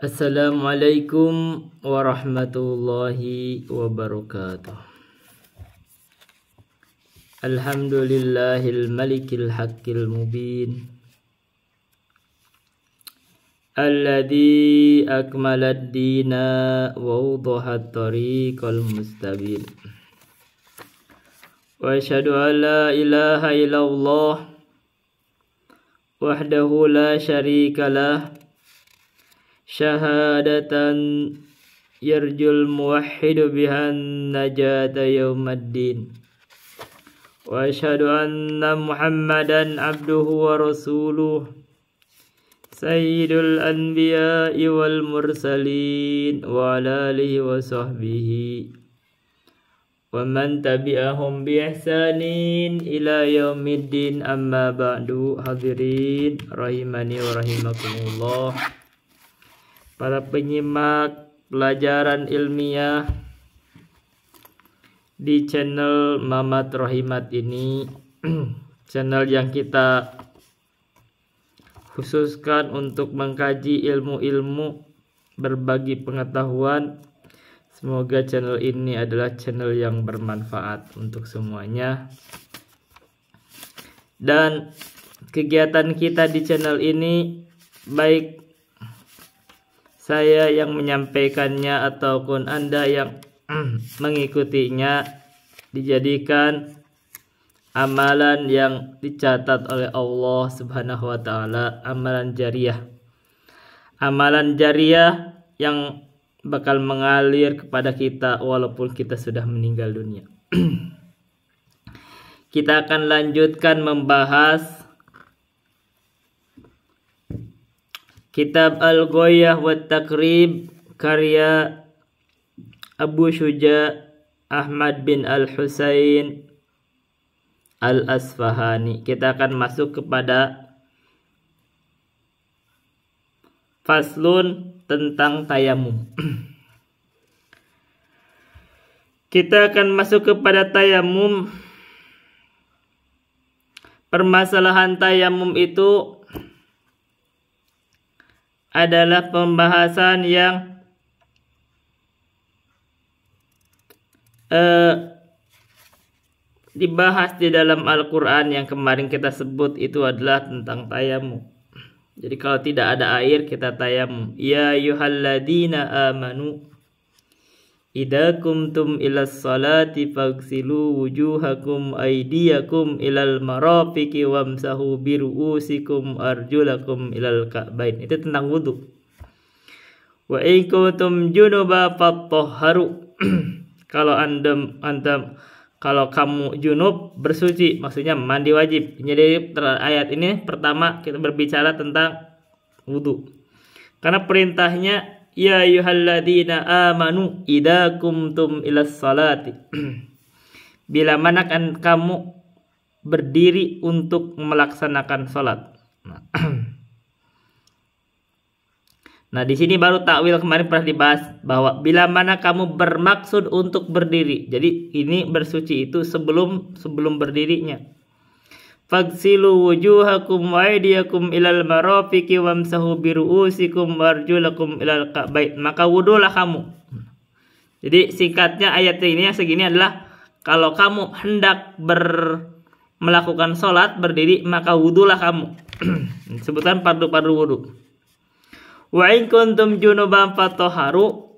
Assalamualaikum warahmatullahi wabarakatuh. Alhamdulillahil malikil haqqil mubin, alladzi akmalad dina wa wadahat tariqal mustabin. Wa asyhadu an la ilaha illallah wahdahu la syarikalah, syahadatan yarjul muwahhidu bihan najata yaumaddin. Wa asyhadu anna Muhammadan abduhu wa rasuluh, sayyidul anbiya'i wal mursalin wa ala alihi wa sahbihi wa man tabi'ahum bi ihsanin ila yaumiddin. Amma ba'du. Hadirin rahimani wa rahimakumullah, para penyimak pelajaran ilmiah di channel Mamat Rohimat ini, channel yang kita khususkan untuk mengkaji ilmu-ilmu, berbagi pengetahuan. Semoga channel ini adalah channel yang bermanfaat untuk semuanya. Dan kegiatan kita di channel ini, baik saya yang menyampaikannya ataupun Anda yang mengikutinya, dijadikan amalan yang dicatat oleh Allah Subhanahu wa taala, amalan jariah. Amalan jariah yang bakal mengalir kepada kita walaupun kita sudah meninggal dunia. Kita akan lanjutkan membahas Kitab Al-Ghoyah wa Taqrib karya Abu Syuja Ahmad bin Al-Husain Al-Asfahani. Kita akan masuk kepada faslun tentang tayamum. Kita akan masuk kepada tayamum. Permasalahan tayamum itu adalah pembahasan yang dibahas di dalam Al-Quran. Yang kemarin kita sebut itu adalah tentang tayamum. Jadi kalau tidak ada air kita tayamum. Ya ayyuhalladzina amanu idza kumtum ilas salati faghsilu wujuhakum aydiyakum ilal marafiqi wamsahu biru'usikum arjulakum ilal ka'bain. Itu tentang wudu. Wa in kuntum junuba fatahharu. Kalau kamu junub, bersuci, maksudnya mandi wajib. Jadi ayat ini pertama kita berbicara tentang wudu. Karena perintahnya ya ayyuhalladzina amanu idza kumtum ilas salati. Bila mana kan kamu berdiri untuk melaksanakan salat. Nah, di sini baru takwil kemarin pernah dibahas bahwa bila mana kamu bermaksud untuk berdiri. Jadi ini bersuci itu sebelum berdirinya. Faghsilu wujuhakum wa aydiyakum ilal marafiqi wamsahu biru'usikum warjulakum ilal ka'bain. Maka wudulah kamu. Jadi singkatnya ayat ini yang segini adalah kalau kamu hendak melakukan sholat berdiri, maka wudulah kamu. Sebutan fardu wudu. Wa in kuntum junuban fatahharu.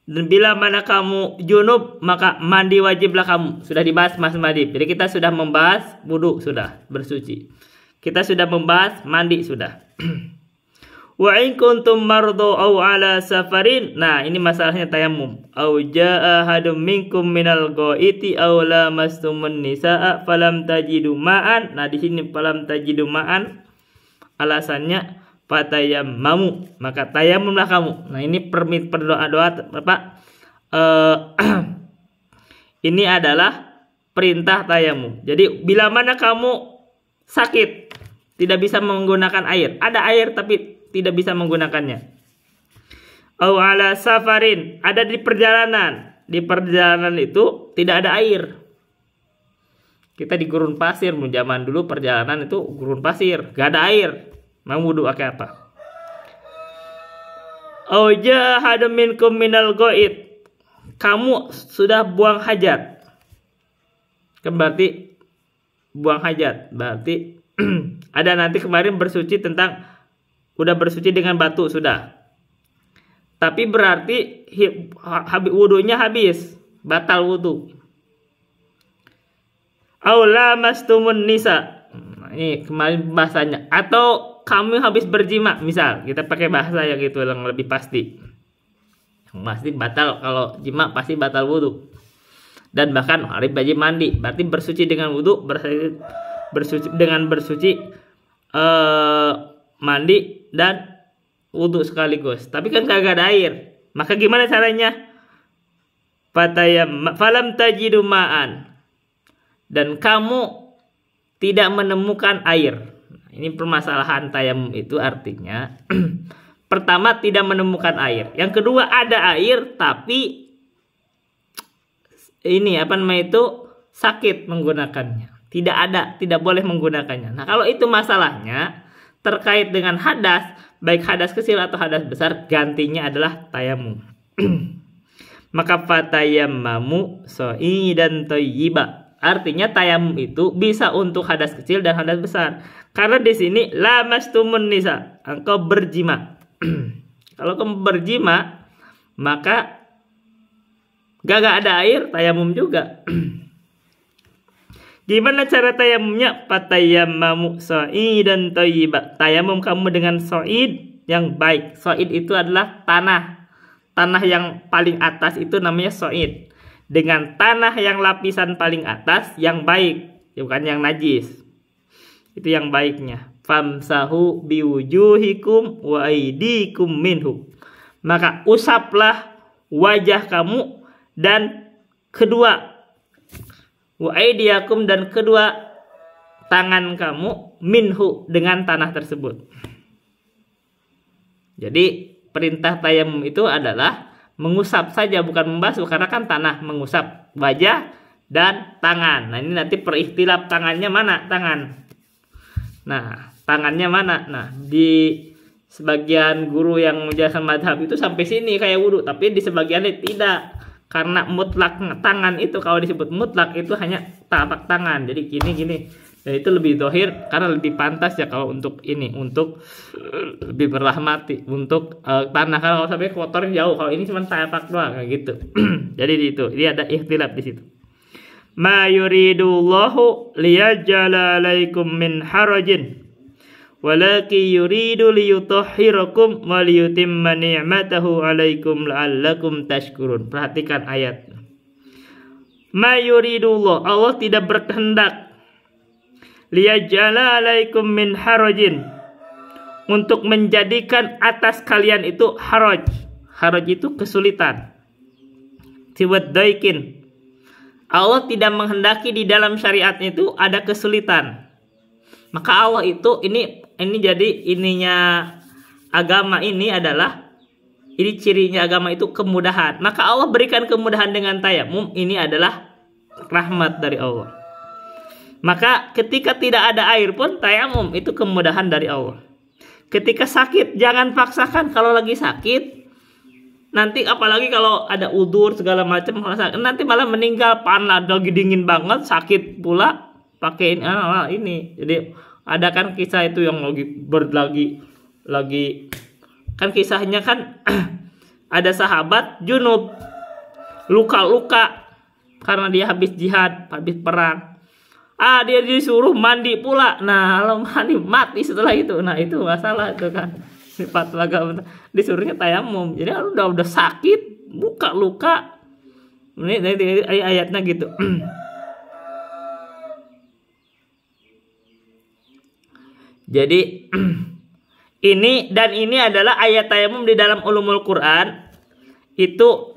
Dan bila mana kamu junub, maka mandi wajiblah kamu. Sudah dibahas mas mandi. Jadi kita sudah membahas wudu, sudah bersuci. Kita sudah membahas mandi, sudah. Wa in kuntum mardu aw ala safarin. Nah, ini masalahnya tayamum. Aw jaa ahadum minkum minal ghaiti aw lamastumun nisaa falam tajidu ma'an. Nah, di sini falam tajidu ma'an alasannya fatayammamu, maka tayamumlah kamu. Nah, ini berdoa-doa Bapak. Ini adalah perintah tayamum. Jadi bila mana kamu sakit, tidak bisa menggunakan air, ada air tapi tidak bisa menggunakannya. Au ala safarin, ada di perjalanan. Di perjalanan itu tidak ada air. Kita di gurun pasir, zaman dulu perjalanan itu gurun pasir, gak ada air. Mau wudu pakai apa? Au jahada minkum minal ghaid. Kamu sudah buang hajat. Kan berarti buang hajat. Berarti ada nanti kemarin bersuci tentang udah bersuci dengan batu sudah. Tapi berarti wudunya habis, batal wudu. Aula mastumun nisa. Ini kemarin bahasanya. Atau kamu habis berjima, misal kita pakai bahasa yang gitu yang lebih pasti. Yang pasti batal, kalau jima pasti batal wudu. Dan bahkan hari wajib mandi, berarti bersuci dengan wudu, bersuci dengan bersuci mandi dan wudu sekaligus. Tapi kan kagak ada air. Maka gimana caranya? Falam tajidu ma'an. Dan kamu tidak menemukan air. Ini permasalahan tayamum itu artinya pertama tidak menemukan air. Yang kedua ada air tapi ini apa namanya itu sakit menggunakannya. Tidak ada, tidak boleh menggunakannya. Nah, kalau itu masalahnya terkait dengan hadas, baik hadas kecil atau hadas besar, gantinya adalah tayamum. Maka fatayammamu sha'idan thayyiba. Artinya tayamum itu bisa untuk hadas kecil dan hadas besar. Karena di sini lamastumun nisa, engkau berjima. Kalau kamu berjima, maka gak ada air, tayamum juga. Gimana cara tayamumnya? Fatayammamu sha'idan thayyiba. Tayamum kamu dengan sha'id yang baik. Sha'id itu adalah tanah. Tanah yang paling atas itu namanya sha'id. Dengan tanah yang lapisan paling atas yang baik, bukan yang najis. Itu yang baiknya. Famsahu biwujuhikum wa aydikum minhu. Maka usaplah wajah kamu dan kedua wa aydiyakum dan kedua tangan kamu minhu dengan tanah tersebut. Jadi perintah tayamum itu adalah mengusap saja, bukan membasuh, karena kan tanah, mengusap wajah dan tangan. Nah, ini nanti perikhtilaf tangannya mana? Tangannya mana? Nah, di sebagian guru yang menjelaskan madhab itu sampai sini kayak wudhu, tapi di sebagiannya tidak. Karena mutlak tangan itu, kalau disebut mutlak itu hanya telapak tangan. Jadi gini. Dan itu lebih zahir karena lebih pantas ya kalau untuk ini, untuk lebih berrahmati untuk tanah. Kalau sampai kotor jauh, kalau ini cuma tapak doang kayak gitu. Jadi itu, ini ada ikhtilaf di situ. Ma yuridullahu liyaj'ala 'alaikum min harajin walakin yuridu liyutahhirakum wa liyutimma ni'matahu 'alaikum la'allakum tashkurun. Perhatikan ayat. Ma yuridullah, Allah tidak berkehendak liyaj'ala 'alaikum min harajin, untuk menjadikan atas kalian itu haraj. Haraj itu kesulitan. Tiwaddaikin. Allah tidak menghendaki di dalam syariat itu ada kesulitan. Maka Allah itu ini jadi ininya agama ini adalah, ini cirinya agama itu kemudahan. Maka Allah berikan kemudahan dengan tayamum, ini adalah rahmat dari Allah. Maka ketika tidak ada air pun tayamum itu kemudahan dari Allah. Ketika sakit jangan paksakan. Kalau lagi sakit nanti, apalagi kalau ada udur segala macam, nanti malah meninggal, panas lagi dingin banget, sakit pula pakai ini. Jadi ada kan kisah itu yang lagi kan kisahnya kan ada sahabat junub, luka-luka karena dia habis jihad, habis perang. Dia disuruh mandi pula. Nah, kalau mandi mati setelah itu. Nah, itu masalah itu kan. Sifat agama disuruhnya tayamum. Jadi udah sakit, buka luka. Ini ayatnya gitu. Jadi ini adalah ayat tayamum di dalam ulumul Quran. Itu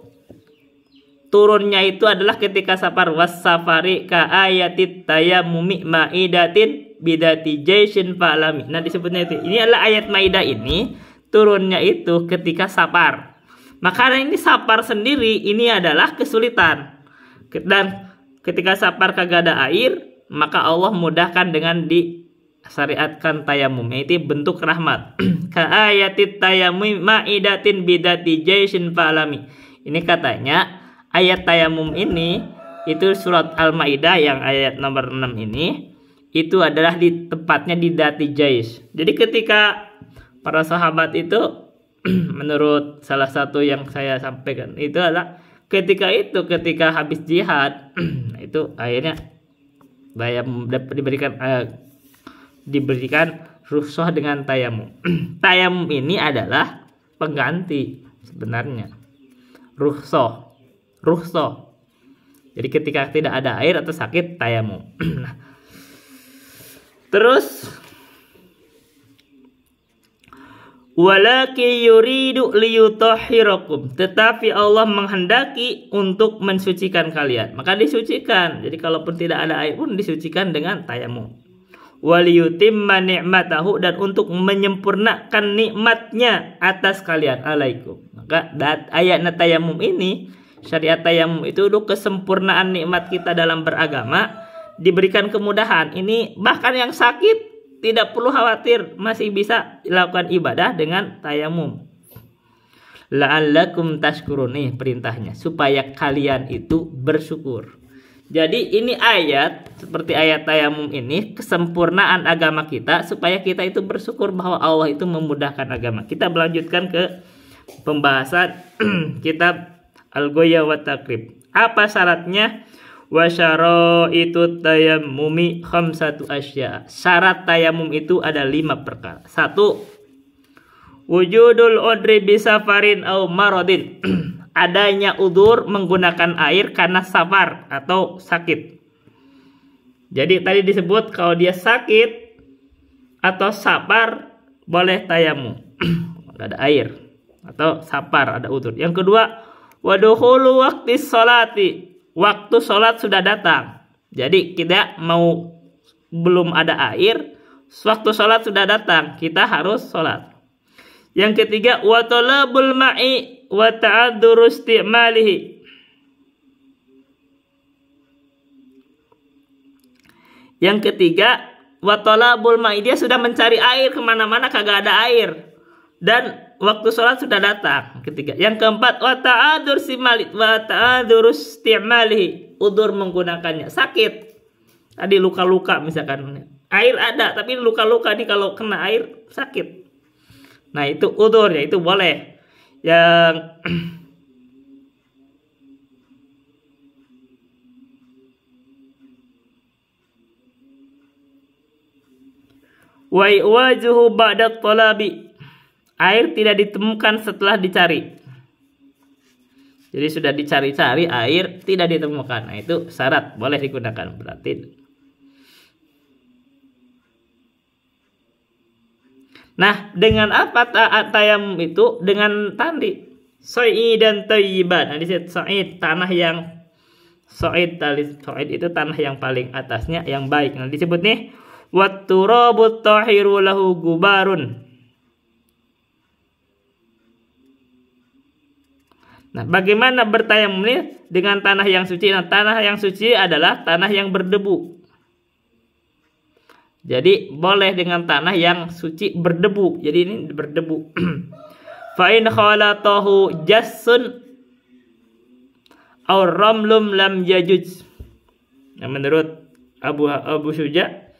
turunnya itu adalah ketika safar, was-safari ka ayatit tayammumi maidatin bidati jaisin fa'lami. Nah, disebutnya itu. Ini adalah ayat Maidah ini turunnya itu ketika safar. Maka ini safar sendiri ini adalah kesulitan. Dan ketika safar kagak ada air, maka Allah mudahkan dengan syariatkan tayamum, yaitu bentuk rahmat. Ka ayatit tayamum ma'idatin bidati jaisin fa'alami. Ini katanya ayat tayamum ini itu surat Al-Maidah yang ayat nomor 6 ini itu adalah di tepatnya di dati jais. Jadi ketika para sahabat itu menurut salah satu yang saya sampaikan itu adalah ketika habis jihad itu akhirnya diberikan rukhsah dengan tayamum. Tayamum ini adalah pengganti sebenarnya rukhsah. Jadi ketika tidak ada air atau sakit tayamum. Terus walaki yuridu liyutahhirakum, tetapi Allah menghendaki untuk mensucikan kalian, maka disucikan. Jadi kalaupun tidak ada air pun disucikan dengan tayamum. Waliyutimma ni'matahu, dan untuk menyempurnakan nikmatnya atas kalian alaikum. Maka ayat tayamum ini, syariat tayamum itu untuk kesempurnaan nikmat kita dalam beragama, diberikan kemudahan. Ini bahkan yang sakit tidak perlu khawatir, masih bisa dilakukan ibadah dengan tayamum. La'allakum tashkurun, nih perintahnya, supaya kalian itu bersyukur. Jadi ini ayat, seperti ayat tayamum ini, kesempurnaan agama kita, supaya kita itu bersyukur bahwa Allah itu memudahkan agama. Kita melanjutkan ke pembahasan kitab Al-Ghaya wa Taqrib. Apa syaratnya? Wa syaraitu tayammumi khamsatu asya. Syarat tayamum itu ada 5 perkara. 1. Wujudul udri bisafarin au maradin. Adanya udzur menggunakan air karena safar atau sakit. Jadi tadi disebut kalau dia sakit atau safar boleh tayamum. Ada air atau safar, ada udzur. Yang kedua, wadukhulu waqtis sholati. Waktu sholat sudah datang. Jadi kita belum ada air, waktu sholat sudah datang, kita harus sholat. Yang ketiga, wa talabul ma'i wa ta'adzuru istimalihi. Yang ketiga, wa talabul ma'i, dia sudah mencari air kemana-mana kagak ada air, dan waktu sholat sudah datang. Ketiga. Yang keempat, wa ta'adzur istimalihi, udzur menggunakannya, sakit. Tadi luka-luka misalkan. Air ada tapi luka-luka, nih kalau kena air sakit. Nah, itu udzur ya, itu boleh. Yang wa wajuhu ba'da talabi, air tidak ditemukan setelah dicari. Jadi sudah dicari-cari, air tidak ditemukan. Nah, itu syarat, boleh digunakan berarti. Nah, dengan apa tayamum itu? Dengan tadi sa'idan thayyiban. Nah, disebut sa'id, tanah yang sa'id itu tanah yang paling atasnya yang baik. Nah, disebut nih wat turabut tahiru lahu gubarun. Nah, bagaimana bertayamum ini dengan tanah yang suci? Nah, tanah yang suci adalah tanah yang berdebu. Jadi boleh dengan tanah yang suci berdebu. Jadi ini berdebu. Fa in khalatahu jassun aw ramlum lam yajuj. Nah, menurut Abu Syuja,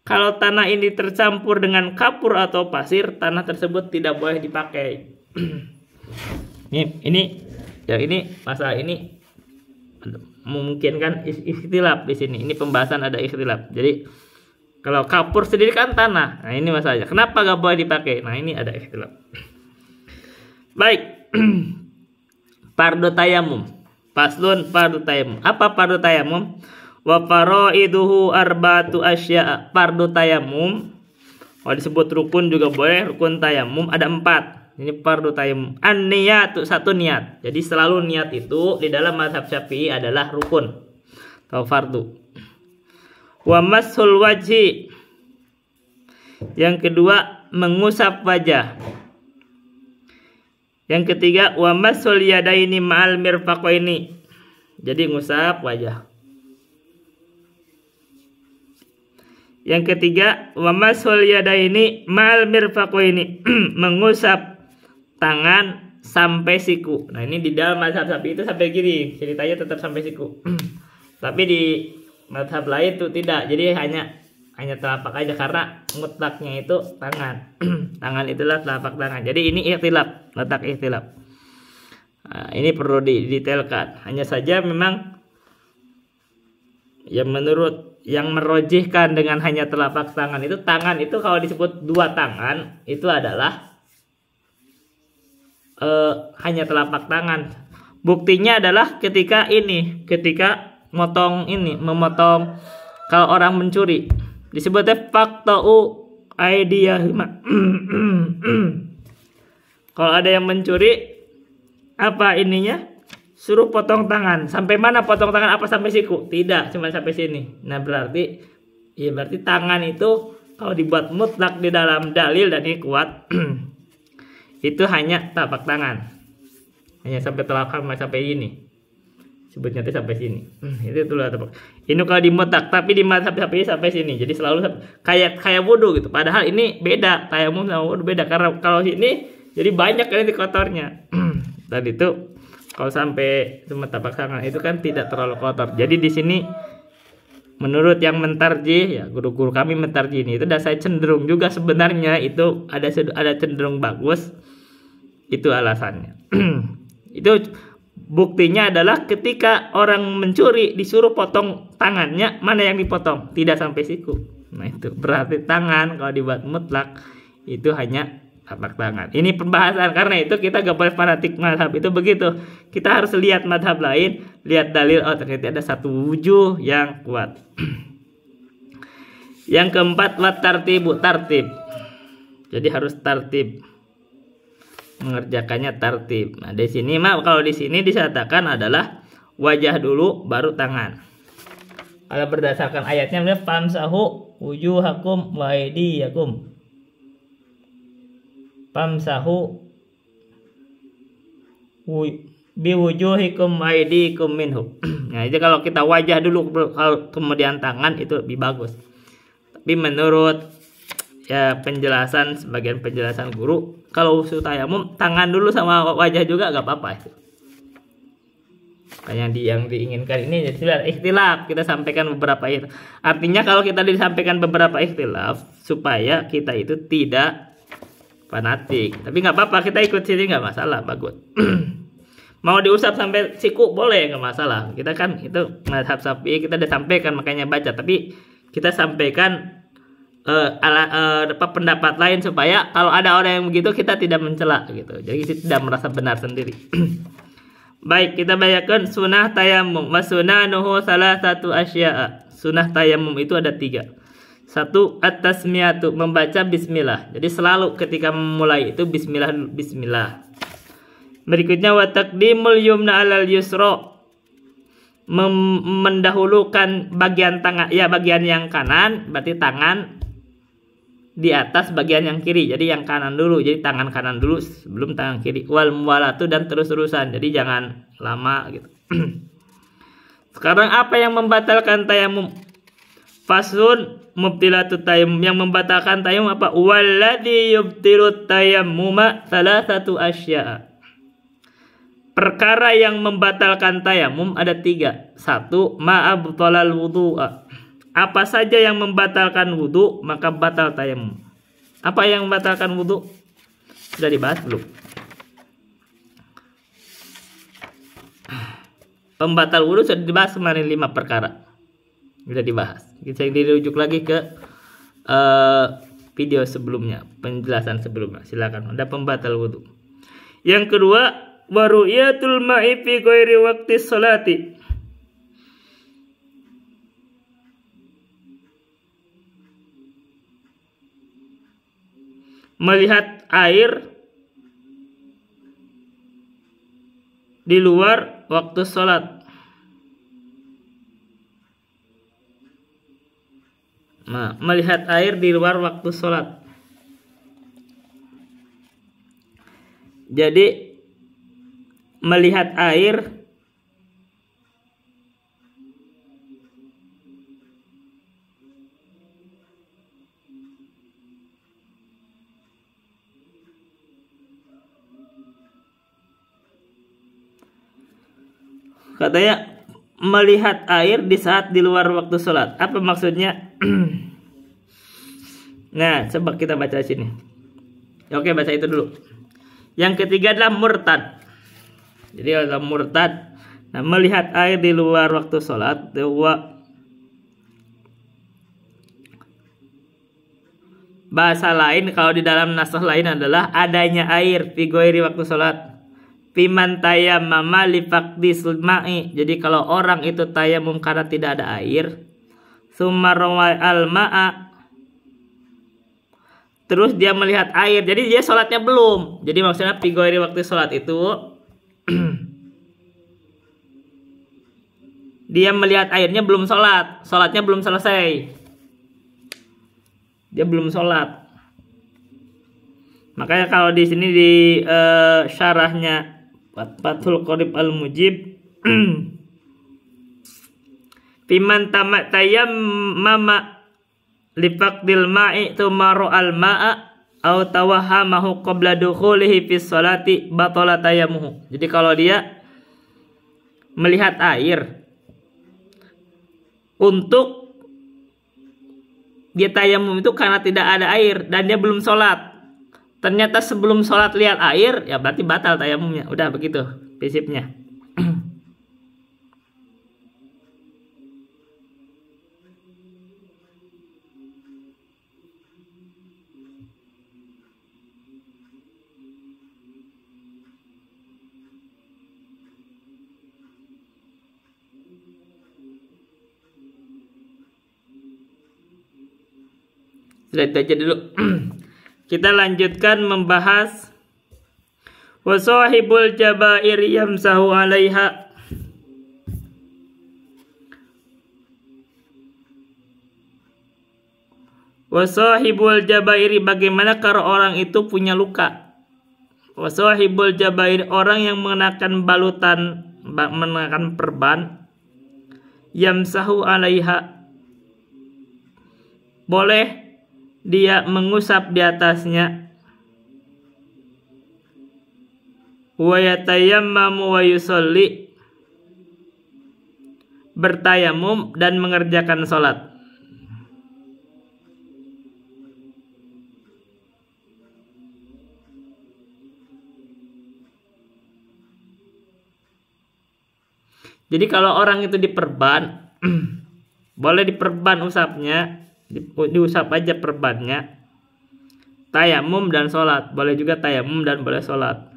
kalau tanah ini tercampur dengan kapur atau pasir, tanah tersebut tidak boleh dipakai. Ini masalah ini memungkinkan ikhtilaf di sini. Ini pembahasan ada ikhtilaf. Jadi kalau kapur sendiri kan tanah. Nah, ini masalahnya. Kenapa gak boleh dipakai? Nah, ini ada ikhtilaf. Baik. Fardu tayamum. Faslun fardu tayamum. Apa fardu tayamum? Wa faraiduhu arba'atu asya'. Fardu tayamum, kalau disebut rukun juga boleh. Rukun tayamum ada 4. Ini fardu tayamum. An-niyat, satu niat. Jadi selalu niat itu di dalam mazhab Syafi'i adalah rukun atau fardu. Wa mashul wajhi. Yang kedua, mengusap wajah. Yang ketiga, wa mashul yadaini ma'al mirfaqaini. Jadi ngusap wajah. Yang ketiga, wa mashul yadaini mal mirfaqaini, mengusap tangan sampai siku. Nah, ini di dalam mazhab Syafi'i itu sampai gini, ceritanya tetap sampai siku. Tapi di mazhab lain itu tidak. Jadi hanya telapak aja karena mutlaknya itu tangan. Tangan itulah telapak tangan. Jadi ini ikhtilaf, letak ikhtilaf. Nah, ini perlu didetailkan. Hanya saja memang yang menurut yang merojihkan dengan hanya telapak tangan itu kalau disebut dua tangan itu adalah hanya telapak tangan. Buktinya adalah ketika memotong kalau orang mencuri disebutnya faqta'u aydiyahum. Kalau ada yang mencuri apa ininya? Suruh potong tangan. Sampai mana potong tangan? Apa sampai siku? Tidak, cuma sampai sini. Nah, berarti tangan itu kalau dibuat mutlak di dalam dalil dan ini kuat itu hanya telapak tangan. Hanya sampai telapak sampai ini. Sebutnya itu sampai sini. Itu itulah telapak. Ini kalau di mutlak, tapi di mazhab sampai sini. Jadi selalu kayak wudu gitu. Padahal ini beda. Tayamum sama wudu beda karena kalau ini jadi banyak kan itu kotornya. Dan itu kalau sampai cuma telapak tangan itu kan tidak terlalu kotor. Jadi di sini menurut yang mentarjih ya guru-guru kami mentarjih ini itu dan saya cenderung juga sebenarnya itu ada cenderung bagus. Itu alasannya. Itu buktinya adalah ketika orang mencuri disuruh potong tangannya, mana yang dipotong? Tidak sampai siku. Nah, itu berarti tangan kalau dibuat mutlak itu hanya telapak tangan. Ini pembahasan karena itu kita gak boleh fanatik mazhab itu begitu. Kita harus lihat mazhab lain, lihat dalil, oh ternyata ada satu wujuh yang kuat. Yang keempat, tartib. Jadi harus tartib. Mengerjakannya tartib. Nah, di sini kalau di sini disatakan adalah wajah dulu baru tangan. Kalau berdasarkan ayatnya famsahu wujuhakum wa aydiyakum. Famsahu biwujuhikum wa aydikum minhu. Nah, jadi kalau kita wajah dulu kemudian tangan itu lebih bagus. Tapi menurut sebagian penjelasan guru, kalau usul tayamum tangan dulu sama wajah juga gak apa-apa itu. Yang diinginkan ini jadi ikhtilaf, kita sampaikan beberapa itu. Artinya kalau kita disampaikan beberapa ikhtilaf supaya kita itu tidak fanatik. Tapi nggak apa-apa, kita ikut sini nggak masalah, bagus. Mau diusap sampai siku boleh, nggak masalah. Kita kan itu mazhab Syafi'i, kita udah sampaikan makanya baca. Tapi kita sampaikan pendapat lain supaya kalau ada orang yang begitu kita tidak mencela gitu. Jadi kita tidak merasa benar sendiri. Baik, kita bacakan sunnah tayamum. Wasunanuhu salah satu asya'a. Sunnah tayamum itu ada 3. 1, at-tasmiyatu, membaca bismillah. Jadi selalu ketika memulai itu bismillah. Berikutnya wa taqdimul yumna 'alal yusra. Mendahulukan bagian tangan, bagian yang kanan, berarti tangan di atas bagian yang kiri. Jadi yang kanan dulu, jadi tangan kanan dulu sebelum tangan kiri. Wal muwalatu, dan terus-terusan. Jadi jangan lama gitu. Sekarang apa yang membatalkan tayamum? Fasun mubtilatut tayammum, yang membatalkan tayamum apa? Walladzi yubtilut tayammuma salasatu asya'a. Perkara yang membatalkan tayamum ada 3. 1, ma'abtalal wudu'a. Apa saja yang membatalkan wudu maka batal tayamum. Apa yang membatalkan wudu? Sudah dibahas belum? Pembatal wudu sudah dibahas kemarin 5 perkara. Sudah dibahas. Kita dirujuk lagi ke video sebelumnya, penjelasan sebelumnya. Silakan. Ada pembatal wudu. Yang kedua, wa ru'yatul ma'i fi ghairi waqti sholati. Melihat air di luar waktu sholat. Nah, melihat air di luar waktu sholat. Jadi melihat air Katanya melihat air di saat di luar waktu sholat. Apa maksudnya? Nah, coba kita baca sini. Oke, baca itu dulu. Yang ketiga adalah murtad. Jadi adalah murtad. Nah, melihat air di luar waktu sholat. Bahasa lain kalau di dalam naskah lain adalah adanya air fi ghairi waktu sholat. Fiman tayammama li faqdil ma'i. Jadi kalau orang itu tayamum karena tidak ada air, summa rawal al-ma'a, terus dia melihat air, jadi dia sholatnya belum. Jadi maksudnya fi ghairi waktu sholat itu dia melihat airnya belum sholat, sholatnya belum selesai, dia belum sholat. Makanya kalau di sini di syarahnya Fathul Qorib Al-Mujib, Fiman tayammama li faqdil ma'i tumaru al-ma'a au tawahhamahu qabla dukhulihi fi sholati batala tayammuhu. Jadi kalau dia melihat air untuk dia tayamum itu karena tidak ada air dan dia belum sholat, ternyata sebelum sholat lihat air, ya berarti batal tayamumnya. Udah begitu prinsipnya. Sudah itu aja dulu. Kita lanjutkan membahas wasahibul jabair yamsahu 'alaiha. Wasahibul jabairi, bagaimana kalau orang itu punya luka. Wasahibul jabair, orang yang mengenakan balutan, mengenakan perban, yamsahu 'alaiha, boleh dia mengusap di atasnya, wa yatayammamu wa yusolli, bertayamum dan mengerjakan sholat. Jadi kalau orang itu diperban, boleh diperban usapnya, diusap aja perbannya, tayamum dan sholat. Boleh juga tayamum dan boleh sholat.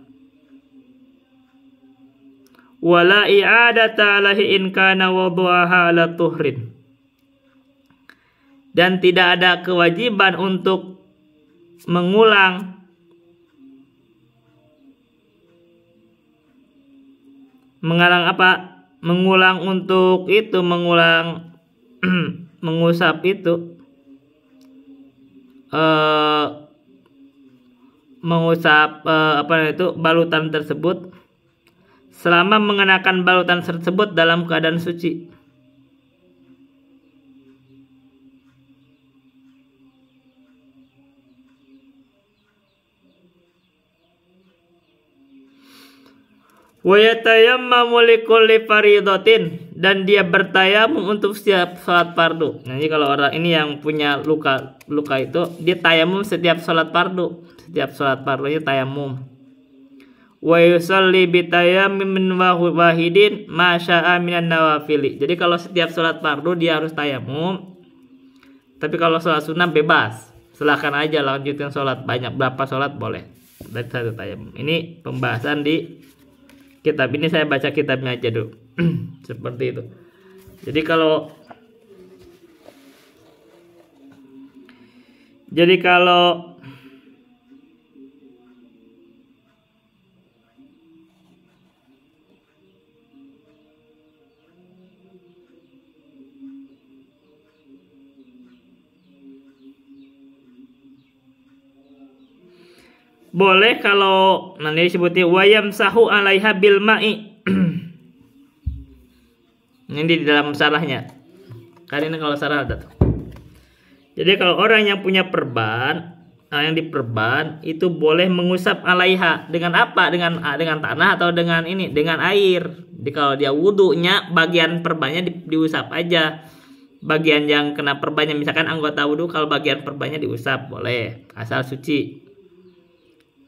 Wala i'adata alaihi in kana wadhu'aha ala tuhrin, dan tidak ada kewajiban untuk mengulang mengulang untuk itu, mengusap itu, mengusap balutan tersebut selama mengenakan balutan tersebut dalam keadaan suci. Wa yatayammamu likulli faridatin, dan dia bertayamum untuk setiap salat fardu. Nah, jadi kalau orang ini yang punya luka itu, dia tayamum setiap salat fardu. Setiap salat fardunya tayamum. Wa yusalli bi tayammin wahidin ma syaa minan nawafili. Jadi kalau setiap salat fardu dia harus tayamum. Tapi kalau salat sunnah bebas. Silakan aja lanjutkan salat banyak, berapa salat boleh. Dan satu tayamum. Ini pembahasan di kitab ini, saya baca kitabnya aja dulu. Seperti itu. Jadi kalau boleh kalau nanti disebutnya wayam sahu alaiha bil ma'i. Ini di dalam sarahnya. Karena ini kalau sarah ada tuh. Jadi kalau orang yang punya perban yang diperban itu boleh mengusap alaiha dengan apa? Dengan tanah atau dengan ini? Dengan air. Jadi kalau dia wudunya bagian perbannya diusap aja. Bagian yang kena perbannya, misalkan anggota wudu, kalau bagian perbannya diusap boleh, asal suci.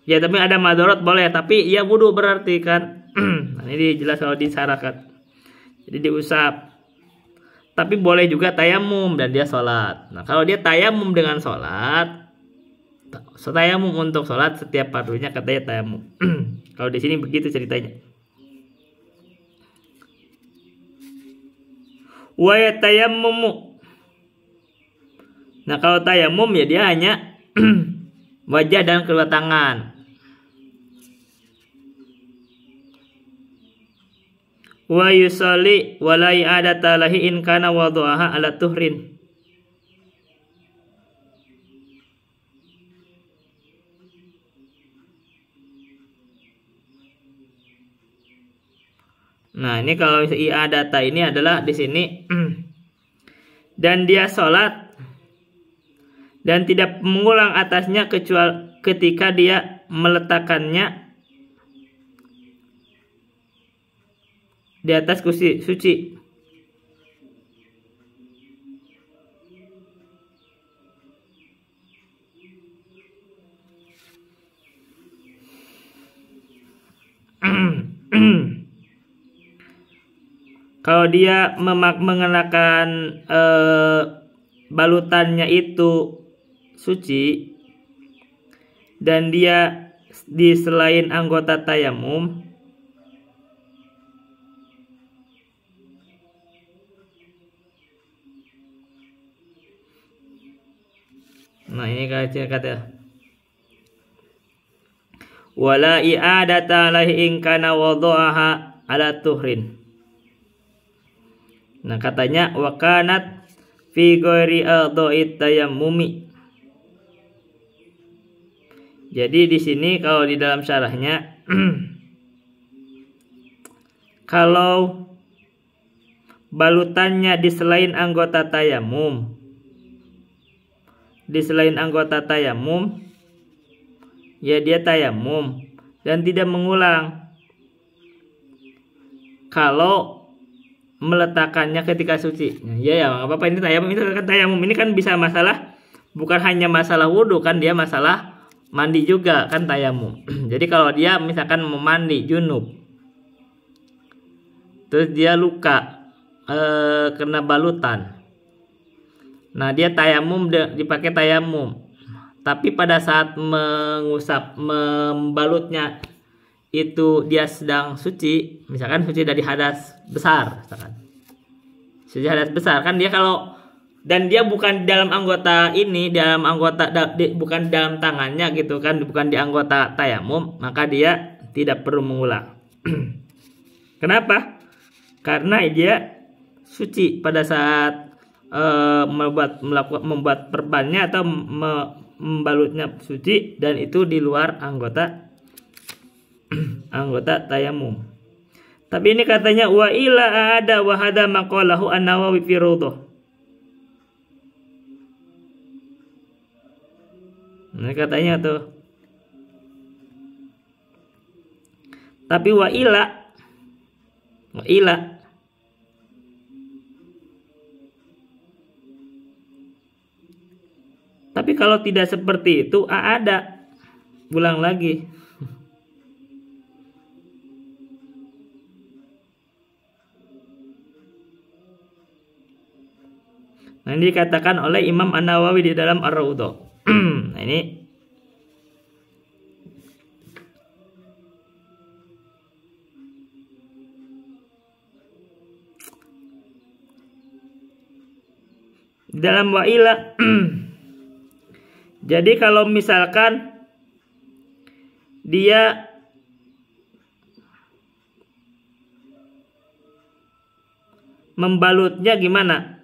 Ya tapi ada madorot boleh, tapi ya wudu berarti kan. Nah, ini jelas kalau disyaratkan. Jadi diusap. Tapi boleh juga tayamum dan dia sholat. Nah kalau dia tayamum dengan sholat, tayamum untuk sholat setiap fardunya katanya tayamum. Kalau di sini begitu ceritanya. Wa yatayammumu. Nah kalau tayamum ya dia hanya wajah dan kedua tangan. Wa yusalli wa la i'adata lahi in kana wadhu'aha ala tuhrin. Nah, ini kalau i'adata ini adalah di sini dan dia sholat dan tidak mengulang atasnya kecuali ketika dia meletakkannya di atas kursi suci. Kalau dia mengenakan balutannya itu suci dan dia di selain anggota tayamum, nah ini kata wala i'adata alaihi in kana wadhu'aha ala tuhrin. Nah katanya wakanat fi ghairi adha'it tayammumi. Jadi di sini kalau di dalam syarahnya kalau balutannya di selain anggota tayamum, ya dia tayamum dan tidak mengulang. Kalau meletakkannya ketika suci, ya apa-apa, ini tayamum, ini kan tayamum ini kan bisa masalah, bukan hanya masalah wudhu kan, dia masalah mandi juga kan tayamum. Jadi kalau dia misalkan mau mandi junub, terus dia luka kena balutan, nah dia tayamum, dipakai tayamum, tapi pada saat mengusap membalutnya itu dia sedang suci, misalkan suci dari hadas besar, misalkan suci hadas besar kan dia kalau, dan dia bukan dalam anggota ini, dalam anggota bukan dalam tangannya gitu kan, bukan di anggota tayamum, maka dia tidak perlu mengulang. Kenapa? Karena dia suci pada saat membuat perbannya atau membalutnya suci, dan itu di luar anggota tayamum. Tapi ini katanya wa ila ada wa hada maqalahu an-Nawawi fi Rawdah. Ini katanya tuh. Tapi wa ila tapi kalau tidak seperti itu ada, ulang lagi. Nah ini dikatakan oleh Imam An-Nawawi di dalam Ar-Rawdah. Nah ini dalam wa'ila. Jadi kalau misalkan dia membalutnya gimana?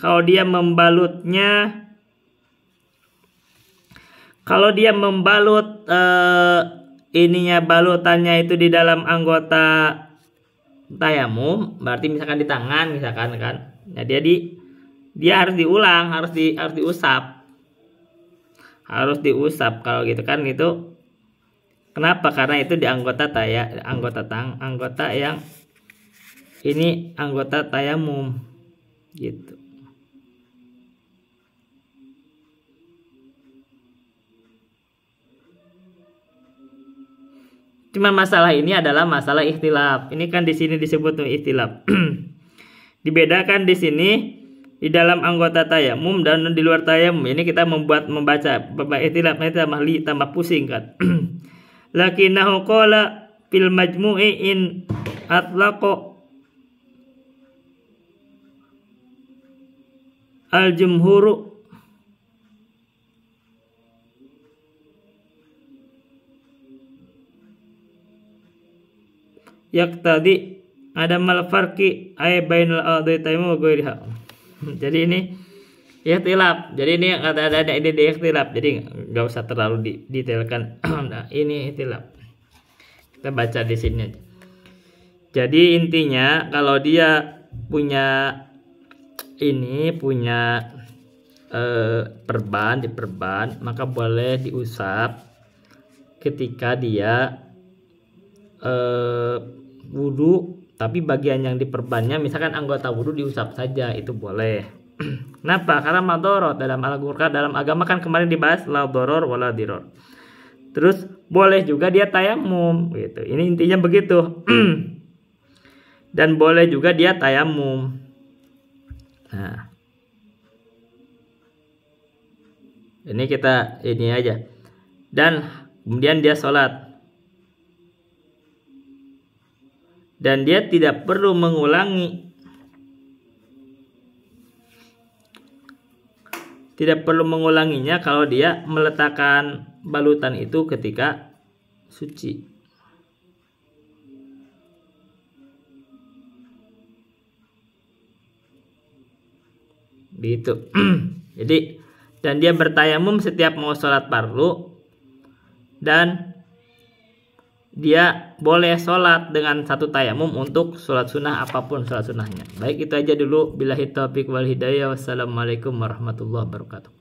Kalau dia membalut ininya, balutannya itu di dalam anggota tayamum, berarti misalkan di tangan misalkan kan. Nah dia harus diulang, harus diusap. harus diusap kalau gitu kan. Itu kenapa? Karena itu di anggota yang ini anggota tayamum gitu. Cuma masalah ini adalah masalah ikhtilaf. Ini kan di sini disebut ikhtilaf. Dibedakan di sini di dalam anggota tayamum dan di luar tayamum. Ini kita membaca ikhtilaf itu tambah pusing kan. Lakinnahu qala fil majmu'i in atlaqa al-jumhuru yaqtadi adamal farqi ay bainal a'dhaitayni wa ghairiha. Jadi ini ikhtilaf. Jadi ini ada ide ikhtilaf. Jadi nggak usah terlalu didetailkan. Nah, ini ikhtilaf. Kita baca di sini aja. Jadi intinya kalau dia punya perban, maka boleh diusap ketika dia wudhu, tapi bagian yang diperbannya misalkan anggota wudhu diusap saja, itu boleh. Kenapa? Karena madorot dalam Al-Qur'an, dalam agama kan kemarin dibahas la doror wala diror. Terus boleh juga dia tayamum gitu. Ini intinya begitu. Dan boleh juga dia tayamum. Nah, ini aja. Dan kemudian dia sholat. Dan dia tidak perlu mengulangi. Tidak perlu mengulanginya kalau dia meletakkan balutan itu ketika suci. Begitu. Jadi, dan dia bertayamum setiap mau sholat fardu, dan dia boleh sholat dengan satu tayamum untuk sholat sunnah apapun sholat sunnahnya. Baik, itu aja dulu. Billahi taufiq wal hidayah. Wassalamualaikum warahmatullahi wabarakatuh.